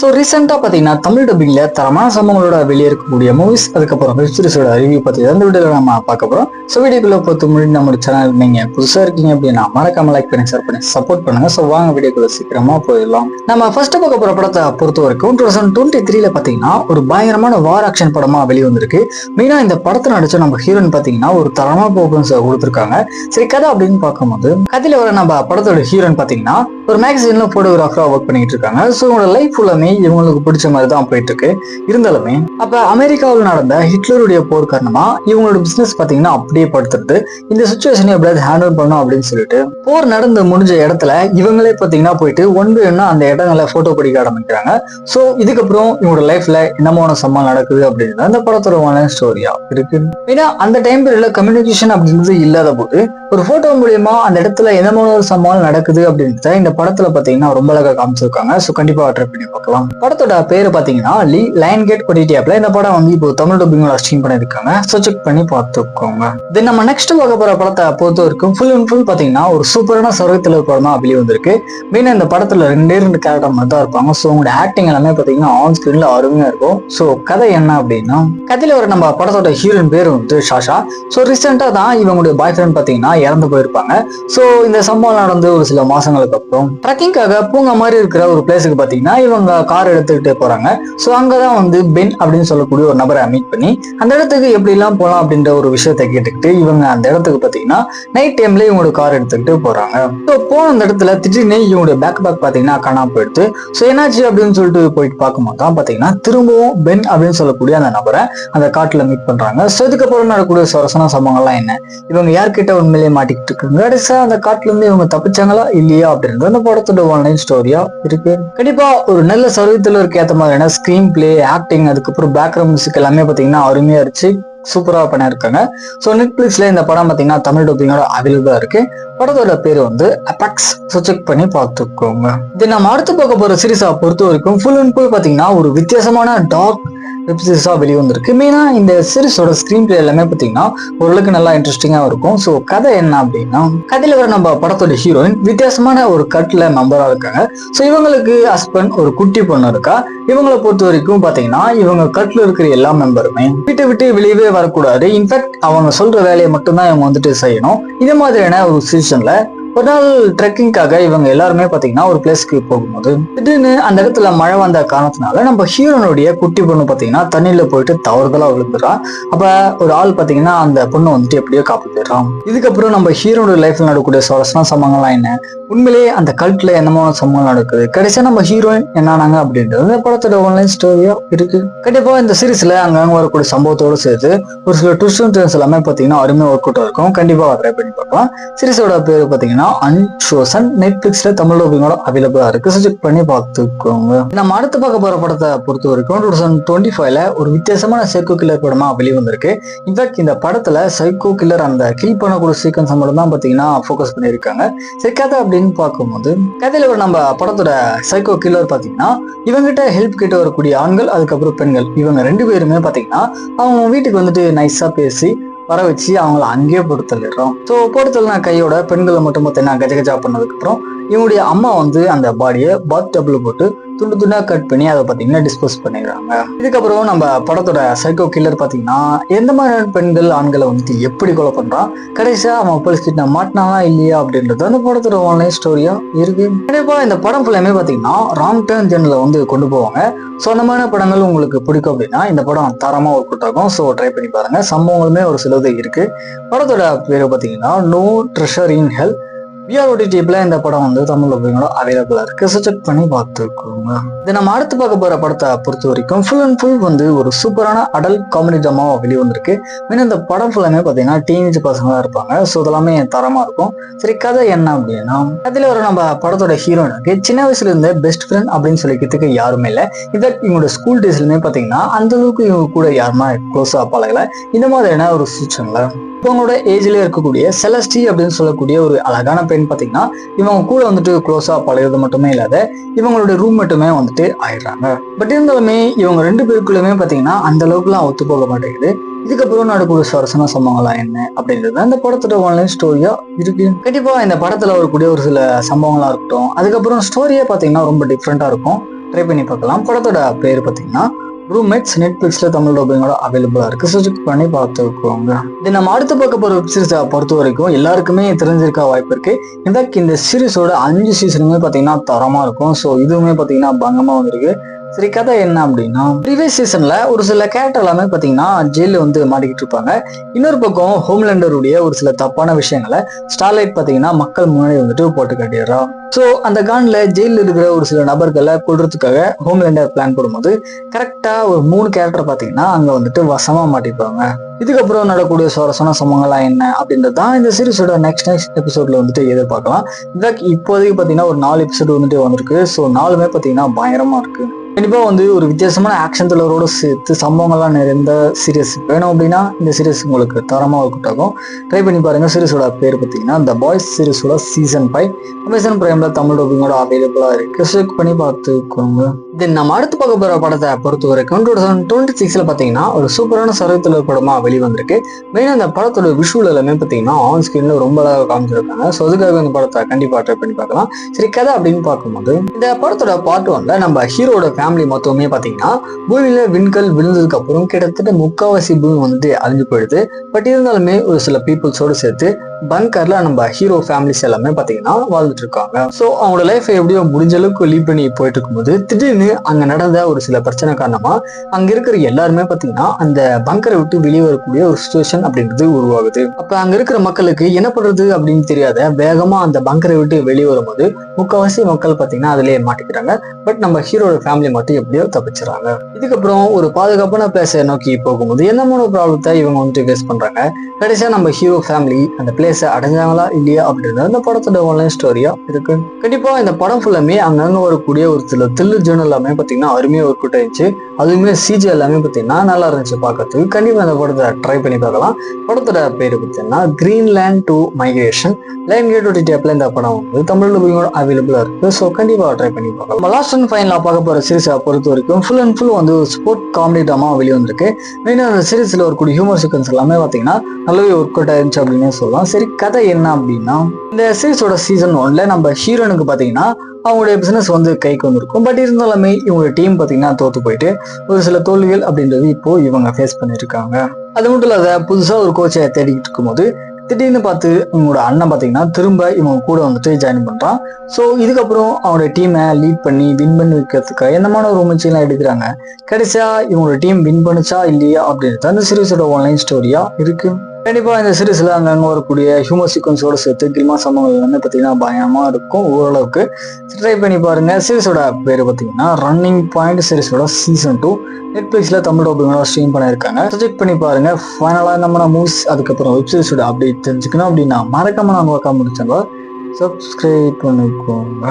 So ரீசெண்டாக பார்த்தீங்கன்னா தமிழ் டப்பிங்ல தரமான சம்பவங்களோட வெளியே இருக்கக்கூடிய மூவிஸ், அதுக்கப்புறம் வெப் சீரிஸோட ரிவ்யூ பற்றி அந்த வீடியோவில் நம்ம பார்க்க போகிறோம். ஸோ வீடியோக்குள்ள பொறுத்து முன்னாடி நம்ம சேனல் நீங்கள் புதுசாக இருக்கீங்க அப்படின்னா மறக்காம லைக் பண்ணி ஷேர் பண்ணி சப்போர்ட் பண்ணுங்க. ஸோ வாங்க வீடியோக்குள்ள சீக்கிரமா போயிடலாம். நம்ம ஃபர்ஸ்ட் பார்க்க போகிற படத்தை பொறுத்த வரைக்கும் 2023 பார்த்தீங்கன்னா ஒரு பயங்கரமான வார் ஆக்ஷன் படமா வெளியே வந்திருக்கு. மெயினாக இந்த படத்தை நடிச்ச நம்ம ஹீரோயின் பார்த்தீங்கன்னா ஒரு தரமான பெர்ஃபார்மன்ஸ் கொடுத்துருக்காங்க. சரி, கதை அப்படின்னு பார்க்கும்போது கதையில வர நம்ம படத்தோட ஹீரோயின் பார்த்தீங்கன்னா ஒரு மேகசின்ல போட்டோகிராஃபரா ஒர்க் பண்ணிட்டு இருக்காங்க. ஸோ இவங்களோட லைஃப் ஃபுல்லாமே இவங்களுக்கு பிடிச்ச மாதிரி தான் போயிட்டு இருக்கு. இருந்தாலுமே அப்ப அமெரிக்காவில் நடந்த ஹிட்லருடைய போர் காரணமா இவங்களோட பிசினஸ் பாத்தீங்கன்னா அப்படியே படுத்துறது. இந்த சுச்சுவேஷனை எப்படியாவது ஹேண்டில் பண்ணும் அப்படின்னு சொல்லிட்டு போர் நடந்து முடிஞ்ச இடத்துல இவங்களே பாத்தீங்கன்னா போயிட்டு ஒன் பை ஒன்னா அந்த இடங்களை போட்டோ பிடிக்க ஆரம்பிக்கிறாங்க. ஸோ இதுக்கப்புறம் இவங்களோட லைஃப்ல என்னமான சம்பவம் நடக்குது அப்படின்றது அந்த படத்தோட ஸ்டோரியா இருக்கு. ஏன்னா அந்த டைம் பீரியட்ல கம்யூனிகேஷன் அப்படின்றது இல்லாத போது ஒரு போட்டோ மூலியமா அந்த இடத்துல என்னமான ஒரு சம்பவம் நடக்குது அப்படின்றத இந்த படத்துல பாத்தீங்கன்னா ரொம்ப அழகா காமிச்சிருக்காங்க. ஸோ கண்டிப்பா ட்ரை பண்ணி பார்க்கலாம். படத்தோட பேரு பாத்தீங்கன்னா லயன் கேட் OTT ஆப்ல இந்த படம் வந்து இப்போ தமிழ் டப்பிங்கோட ஸ்ட்ரீம் பண்ணிருக்காங்க. ஸோ செக் பண்ணி பார்த்துக்கோங்க. தென் நம்ம நெக்ஸ்ட் பார்க்க போற படத்தை பொறுத்த வரைக்கும் ஃபுல் அண்ட் ஃபுல் பாத்தீங்கன்னா ஒரு சூப்பரான சர்வத்தில் படமா வெளியே வந்திருக்கு. மெயினா இந்த படத்துல ரெண்டு கேரக்டர் மாதிரி தான் இருப்பாங்க. ஸோ உங்களோட ஆக்டிங் எல்லாமே பாத்தீங்கன்னா ஆன் ஸ்கிரீன்ல அருமையா இருக்கும். ஸோ கதை என்ன அப்படின்னா கதையில ஒரு நம்ம படத்தோட ஹீரோயின் பேர் வந்து ஷாஷா. ஸோ ரீசெண்டா தான் இவங்களுடைய பாய் ஃப்ரெண்ட் பாத்தீங்கன்னா இறந்து போயிருப்பாங்க. ஸோ இந்த சம்பவம் நடந்து ஒரு சில மாசங்களுக்கு அப்புறம் ட்ரக்கிங்காக பூங்கா மாதிரி இருக்கிற ஒரு பிளேஸுக்கு பாத்தீங்கன்னா இவங்க கார் எடுத்துக்கிட்டே போறாங்க. ஸோ அங்கதான் வந்து பென் அப்படின்னு சொல்லக்கூடிய ஒரு நபரை மீட் பண்ணி அந்த இடத்துக்கு எப்படி எல்லாம் போகலாம் அப்படின்ற ஒரு விஷயத்தை கேட்டுக்கிட்டு இவங்க அந்த இடத்துக்கு பாத்தீங்கன்னா நைட் டைம்ல இவங்களோட கார் எடுத்துக்கிட்டு போறாங்க. ஸோ போன அந்த இடத்துல திடீர்னு இவங்களுடைய பேக் பாத்தீங்கன்னா காணாம போயிடுது. ஸோ என்னாச்சு அப்படின்னு சொல்லிட்டு போயிட்டு பார்க்கும்போது தான் பாத்தீங்கன்னா திரும்பவும் பென் அப்படின்னு சொல்லக்கூடிய அந்த நபரை அந்த காட்டுல மீட் பண்றாங்க. ஸோ இதுக்கப்புறம் நடக்கக்கூடிய சுரசன சம்பவங்கள்லாம் என்ன, இவங்க யார்கிட்ட உண்மையிலேயே மாட்டிக்கிட்டு இருக்காங்க, கடைசியா அந்த காட்டுல இருந்து இவங்க தப்பிச்சாங்களா இல்லையா அப்படின்றது அந்த படத்தோட ஆன்லைன் ஸ்டோரியா இருக்கு. கண்டிப்பா ஒரு நல்ல சர்வீத்துல இருக்க ஏற்ற மாதிரியான ஸ்கிரீன் பிளே, ஆக்டிங், அதுக்கப்புறம் பேக்ரவுண்ட் மியூசிக் எல்லாமே பாத்தீங்கன்னா அருமையா இருந்துச்சு. சூப்பரா பண்ணிருக்காங்க. ஸோ நெட்ஃபிளிக்ஸ்ல இந்த படம் பாத்தீங்கன்னா தமிழ் டப்பிங்கோட அவைலபிளா இருக்கு. படத்தோட பேர் வந்து அபெக்ஸ். ஸோ செக் பண்ணி பார்த்துக்கோங்க. இது நம்ம அடுத்து பார்க்க போற சீரிஸா பொறுத்த வரைக்கும் ஃபுல் அண்ட் ஃபுல் பாத்தீங்கன்னா ஒரு வித்தியாசமான டார்க் வெப் சீரிஸா வெளியே வந்திருக்கு. மெயினா இந்த சீரிஸோட ஸ்கிரீன் பிளே எல்லாமே பாத்தீங்கன்னா ஓரளவுக்கு நல்லா இன்ட்ரெஸ்டிங்கா இருக்கும். ஸோ கதை என்ன அப்படின்னா கதையில வர நம்ம படத்தோட ஹீரோயின் வித்தியாசமான ஒரு கட்ல மெம்பரா இருக்காங்க. ஸோ இவங்களுக்கு ஹஸ்பண்ட் ஒரு குட்டி பொண்ணு இருக்கா. இவங்களை பொறுத்த வரைக்கும் பாத்தீங்கன்னா இவங்க கட்ல இருக்கிற எல்லா மெம்பருமே விட்டு விட்டு வெளியவே வரக்கூடாது. இன்ஃபேக்ட் அவங்க சொல்ற வேலையை மட்டும்தான் இவங்க வந்துட்டு செய்யணும். இதே மாதிரியான ஒரு சீசன்ல ஒரு நாள் ட்ரெக்கிங்காக இவங்க எல்லாருமே பாத்தீங்கன்னா ஒரு பிளேஸ்க்கு போகும்போது திடீர்னு அந்த இடத்துல மழை வந்த காரணத்தினால நம்ம ஹீரோனுடைய குட்டி பொண்ணு பாத்தீங்கன்னா தண்ணியில போயிட்டு தவறுதலா விழுந்துடுறான். அப்ப ஒரு ஆள் பாத்தீங்கன்னா அந்த பொண்ணு வந்துட்டு எப்படியோ காப்பாத்திடுறான். இதுக்கப்புறம் நம்ம ஹீரோனுடைய லைஃப்ல நடக்கக்கூடிய சுவாரஸ்யமான சம்பவங்கள்லாம் என்ன, உண்மையிலேயே அந்த கல்ட்ல என்னமான சம்பவம் நடக்குது, கடைசியா நம்ம ஹீரோயின் என்னானாங்க அப்படின்றது இந்த படத்தோட ஆன்லைன் ஸ்டோரியா இருக்கு. கண்டிப்பா இந்த சீரிஸ்ல அங்கங்க வரக்கூடிய சம்பவத்தோடு சேர்த்து ஒரு சில ட்விஸ்ட் அண்ட் டர்ன்ஸ் எல்லாமே பாத்தீங்கன்னா அருமையா ஒர்க் அவுட் இருக்கும். கண்டிப்பா ட்ரை பண்ணி பார்க்கலாம். சீரிஸோட பேரு பாத்தீங்கன்னா அன்சோசன். நெட்ஃபிளிக்ஸ்ல தமிழ் டப்பிங்கோட அவைலபிளா இருக்கு. செக் பண்ணி பார்த்துக்கோங்க. நம்ம அடுத்து பார்க்க போற படத்தை பொறுத்த வரைக்கும் 2025 ஒரு வித்தியாசமான சைக்கோ கில்லர் படமா வெளியே வந்திருக்கு. இன்ஃபேக்ட் இந்த படத்துல சைக்கோ கில்லர் அந்த கில் பண்ணக்கூடிய சீக்வன்ஸ் மட்டும் தான் பாத்தீங்கன்னா ஃபோக்கஸ் பண்ணியிருக்காங்க. சரி, கதை அப்படின்னு பார்க்கும்போது கதையில ஒரு நம்ம படத்தோட சைக்கோ கில்லர் பாத்தீங்கன்னா இவங்கிட்ட ஹெல்ப் கிட்ட வரக்கூடிய ஆண்கள், அதுக்கப்புறம் பெண்கள், இவங்க ரெண்டு பேருமே பாத்தீங்கன்னா அவங்க வீட்டுக்கு வந்துட்டு நைஸா பேசி வர வச்சு அவங்கள அங்கேயே போட்டு தள்ளிடுறோம். ஸோ போட்டு தள்ளின கையோட பெண்களை மட்டும் பார்த்தீங்கன்னா கஜகஜா பண்ணதுக்கு அப்புறம் இவங்களுடைய அம்மா வந்து அந்த பாடியை பாத் டப்ல போட்டு துண்டு துண்டா கட் பண்ணி அதை பார்த்தீங்கன்னா டிஸ்போஸ் பண்ணிடுறாங்க. இதுக்கப்புறம் நம்ம படத்தோட சைக்கோ கில்லர் பார்த்தீங்கன்னா எந்த மாதிரியான பெண்கள் ஆண்களை வந்துட்டு எப்படி கொலை பண்றான், கடைசியா அவன் போலீஸ் கிட்ட மாட்டினானா இல்லையா அப்படின்றது அந்த படத்தோட ஆன்லைன் ஸ்டோரியா இருக்கு. கண்டிப்பா இந்த படம் ஃபுல்லாமே பார்த்தீங்கன்னா ராங் டர்ன் ஜென்ல வந்து கொண்டு போவாங்க. ஸோ அந்த மாதிரி படங்கள் உங்களுக்கு பிடிக்கும் அப்படின்னா இந்த படம் தரமா ஒர்க் அவுட் ஆகும். ஸோ ட்ரை பண்ணி பாருங்க. சம்பவங்களுமே ஒரு சிலது இருக்கு. படத்தோட பேரு பார்த்தீங்கன்னா நோ ட்ரெஷர் இன் ஹெல். OTT இந்த படம் வந்து தமிழ் டப்பிங்கோட அவைலபிளா இருக்கு. ஸோ செக் பண்ணி பார்த்துக்கோங்க. இதை நம்ம அடுத்து பார்க்க போற படத்தை பொறுத்த வரைக்கும் ஃபுல் அண்ட் ஃபுல் வந்து ஒரு சூப்பரான அடல்ட் காமெடி ட்ராமாவா வெளியே வந்திருக்கு. மீன் இந்த படம் ஃபுல்லாமே பாத்தீங்கன்னா டீனேஜ் பசங்களா இருப்பாங்க. ஸோ இதெல்லாமே தரமா இருக்கும். சரி, கதை என்ன அப்படின்னா அதுல ஒரு நம்ம படத்தோட ஹீரோனுக்கு சின்ன வயசுல இருந்த பெஸ்ட் ஃப்ரெண்ட் அப்படின்னு சொல்லிக்கிறதுக்கு யாருமே இல்லை. இன்ஃபேக்ட் இவங்களோட ஸ்கூல் டேஸ்லயுமே பாத்தீங்கன்னா அந்த அளவுக்கு இவங்க கூட யாருமா க்ளோஸா பழகல. இந்த மாதிரியான ஒரு சுச்சுவேஷன்ல இவங்களோட ஏஜ்ல இருக்கக்கூடிய செலஸ்டி அப்படின்னு சொல்லக்கூடிய ஒரு அழகான பெண் பாத்தீங்கன்னா இவங்க கூட வந்துட்டு க்ளோஸா பழகிறது மட்டுமே இல்லாத இவங்களோட ரூம் மட்டுமே வந்துட்டு ஆயிடுறாங்க. பட் இருந்தாலுமே இவங்க ரெண்டு பேருக்குள்ளுமே பாத்தீங்கன்னா அந்த அளவுக்குலாம் ஒத்து போக மாட்டேங்குது. இதுக்கப்புறம் நடக்கூடிய சுவாரஸ்யமான சம்பவங்கள்லாம் என்ன அப்படின்றது அந்த படத்தோட ஆன்லைன் ஸ்டோரியா இருக்கு. கண்டிப்பா இந்த படத்துல வரக்கூடிய ஒரு சில சம்பவங்களா இருக்கட்டும், அதுக்கப்புறம் ஸ்டோரியா பாத்தீங்கன்னா ரொம்ப டிஃப்ரெண்டா இருக்கும். ட்ரை பண்ணி பார்க்கலாம். படத்தோட பேர் பார்த்தீங்கன்னா ரூம்மேட்ஸ். நெட்ஃபிளிக்ஸ்ல தமிழ் டப்பிங்கோட அவைலபிளா இருக்கு. ஸோ செக் பண்ணி பார்த்துக்கோங்க. இது நம்ம அடுத்து பார்க்க போற வெப் சீரிஸை பொறுத்த வரைக்கும் எல்லாருக்குமே தெரிஞ்சிருக்க வாய்ப்பு இருக்கு. இன்ஃபேக்ட் இந்த சீரிஸோட 5 சீசனுமே பார்த்தீங்கன்னா தரமா இருக்கும். ஸோ இதுவுமே பார்த்தீங்கன்னா பங்கமா வந்திருக்கு. சரி, கதை என்ன அப்படின்னா, ப்ரீவியஸ் சீசன்ல ஒரு சில கேரக்டர் எல்லாமே பாத்தீங்கன்னா ஜெயில வந்து மாட்டிக்கிட்டு இருப்பாங்க. இன்னொரு பக்கம் ஹோம்லேண்டருடைய ஒரு சில தப்பான விஷயங்களை ஸ்டார்லைட் பாத்தீங்கன்னா மக்கள் முன்னாடி வந்துட்டு போட்டு காட்டிடுறா. ஸோ அந்த கான்ல ஜெயில இருக்கிற ஒரு சில நபர்களை கொள்றதுக்காக ஹோம்லேண்டர் பிளான் போடும்போது கரெக்டா ஒரு 3 கேரக்டர் பாத்தீங்கன்னா அங்க வந்துட்டு வசமா மாட்டிப்பாங்க. இதுக்கப்புறம் நடக்கூடிய சுவாரஸ்யமான சம்பவங்கள்லாம் என்ன அப்படின்றதான் இந்த சீரிஸோட நெக்ஸ்ட் எபிசோட்ல வந்துட்டு எதிர்பார்க்கலாம். இன்ஃபேக்ட் இப்போதைக்கு பாத்தீங்கன்னா ஒரு 4 எபிசோடு வந்துட்டு வந்திருக்கு. ஸோ 4மே பாத்தீங்கன்னா பயங்கரமா இருக்கு. கண்டிப்பா வந்து ஒரு வித்தியாசமான ஆக்ஷன் த்ரில்லரோட சேர்த்து சம்பவங்கள்லாம் நிறைந்த சீரியஸ் வேணும் அப்படின்னா இந்த சீரிஸ் உங்களுக்கு தரமா இருக்கட்டும். ட்ரை பண்ணி பாருங்க. சீரிஸோட பேர் பார்த்தீங்கன்னா த பாய்ஸ். சீரிஸோட சீசன் 5 அமேசான் பிரைம்ல தமிழ் டப்பிங்கோட அவைலபிளா இருக்கு. செக் பண்ணி பார்த்துக்கோங்க. தென் நம்ம அடுத்து பார்க்க போற படத்தை பொறுத்த வரைக்கும் 2026ல பாத்தீங்கன்னா ஒரு சூப்பரான சர்வ படமா வெளிவந்திருக்கு. மெயினா அந்த படத்தோட விஷுவல் எல்லாமே பாத்தீங்கன்னா ஆன் ஸ்கிரீன்ல ரொம்ப அழகாக காமிச்சிருக்காங்க. ஸோ அதுக்காக இந்த படத்தை கண்டிப்பா ட்ரை பண்ணி பார்க்கலாம். சரி, கதை அப்படின்னு பார்க்கும்போது இந்த படத்தோட பார்ட் 1ல நம்ம ஹீரோட ஃபேமிலி மொத்தமே பாத்தீங்கன்னா பூமியில விண்கல் விழுந்ததுக்கு அப்புறம் கிட்டத்தட்ட 3/4 பூமி வந்துட்டு அழிஞ்சு போயிடுது. பட் இருந்தாலுமே ஒரு சில பீப்புள்ஸோடு சேர்த்து பங்கர்ல நம்ம ஹீரோ ஃபேமிலிஸ் எல்லாமே பாத்தீங்கன்னா வாழ்ந்துட்டு இருக்காங்க. ஸோ அவங்களோட லைஃப் எப்படியோ முடிஞ்ச அளவுக்கு லீட் பண்ணி போயிட்டு இருக்கும்போது திடீர்னு அங்க நடந்த ஒரு சில பிரச்சனை காரணமா அங்க இருக்கிற எல்லாருமே பாத்தீங்கன்னா அந்த பங்கரை விட்டு வெளியே வரக்கூடிய ஒரு சுச்சுவேஷன் அப்படின்றது உருவாகுது. அப்ப அங்க இருக்கிற மக்களுக்கு என்ன பண்றது அப்படின்னு தெரியாத வேகமா அந்த பங்கரை விட்டு வெளியே வரும்போது 3/4 மக்கள் பாத்தீங்கன்னா அதுலயே மாட்டிக்கிறாங்க. பட் நம்ம ஹீரோட ஃபேமிலி மட்டும் எப்படியோ தப்பிச்சுறாங்க. இதுக்கப்புறம் ஒரு பாதுகாப்பான பிளேஸை நோக்கி போகும்போது என்னமான ப்ராப்ளத்தை இவங்க வந்துட்டு ஃபேஸ் பண்றாங்க. கடைசியா நம்ம ஹீரோ ஃபேமிலி அந்த பிளேஸை அடைஞ்சாங்களா இல்லையா அப்படின்றது அந்த படத்தோட ஆன்லைன் ஸ்டோரியா இருக்கு. கண்டிப்பா இந்த படம் ஃபுல்லாமே அங்கங்க வரக்கூடிய ஒரு சில தில்லு ஜேர்னல் எல்லாமே பாத்தீங்கன்னா அருமையா ஒர்க் அவுட் ஆயிடுச்சு. அதுவுமே சிஜி எல்லாமே பாத்தீங்கன்னா நல்லா இருந்துச்சு பார்க்கறதுக்கு. கண்டிப்பா இந்த படத்தை ட்ரை பண்ணி பார்க்கலாம். படத்தோட பேரு பார்த்தீங்கன்னா Greenland two migration. Lionsgate OTT ஆப்ல இந்த படம் வந்து தமிழ் டப்பிங்கோட அவைலபிளா இருக்கு. ஸோ கண்டிப்பா ட்ரை பண்ணி பார்க்கலாம். நம்ம லாஸ்ட் அண்ட் ஃபைனலா பார்க்க போற சீரிஸை பொறுத்த வரைக்கும் ஃபுல் அண்ட் ஃபுல் வந்து ஸ்போர்ட் காமெடி ட்ராமா வெளியே வந்திருக்கு. மெயினா அந்த சீரிஸ்ல வரக்கூடிய ஹியூமர் சீக்வன்ஸ் எல்லாமே பாத்தீங்கன்னா நல்லாவே ஒர்க் அவுட் ஆயிருந்துச்சு அப்படின்னு சொல்லலாம். சரி, கதை என்ன அப்படின்னா, இந்த சீரிஸோட சீசன் 1ல நம்ம ஹீரோனுக்கு பாத்தீங்கன்னா அவங்களுடைய பிசினஸ் வந்து கைக்கு வந்திருக்கும். பட் இருந்தாலுமே இவங்க டீம் பாத்தீங்கன்னா தோத்து போயிட்டு ஒரு சில தோல்விகள் அப்படின்றது இப்போ இவங்க ஃபேஸ் பண்ணிருக்காங்க. அது மட்டும் இல்லாத புதுசா ஒரு கோச்சை தேடிக்கிட்டு இருக்கும்போது திடீர்னு பார்த்து இவங்களோட அண்ணன் பாத்தீங்கன்னா திரும்ப இவங்க கூட வந்துட்டு ஜாயின் பண்றான். ஸோ இதுக்கப்புறம் அவங்களோட டீமை லீட் பண்ணி வின் பண்ணி வைக்கிறதுக்காக என்னமான ஒரு முயற்சியெல்லாம் எடுக்கிறாங்க. கடைசியா இவங்களோட டீம் வின் பண்ணுச்சா இல்லையா அப்படின்றது அந்த சீரிஸோட ஆன்லைன் ஸ்டோரியா இருக்கு. கண்டிப்பா இந்த சீரிஸ்ல அங்கங்க வரக்கூடிய ஹியூமர் சீக்வன்ஸோட சேர்த்து கில்மா சம்பவங்கள் எல்லாமே பாத்தீங்கன்னா பயமா இருக்கும் ஓரளவுக்கு. ட்ரை பண்ணி பாருங்க. சீரிஸோட பேரு பாத்தீங்கன்னா ரன்னிங் பாயிண்ட். சீரிஸோட சீசன் 2 நெட்ஃபிளிக்ஸ்ல தமிழ் டப்பிங்கோட ஸ்ட்ரீம் பண்ணிருக்காங்க. செக் பண்ணி பாருங்க. ஃபைனலா நம்ம மூவிஸ் அதுக்கப்புறம் வெப் சீரிஸோட அப்டேட் தெரிஞ்சுக்கணும் அப்படின்னா மறக்காம நான் நோக்காம முடிச்சாங்க சப்ஸ்கிரைப் பண்ணிக்கோங்க.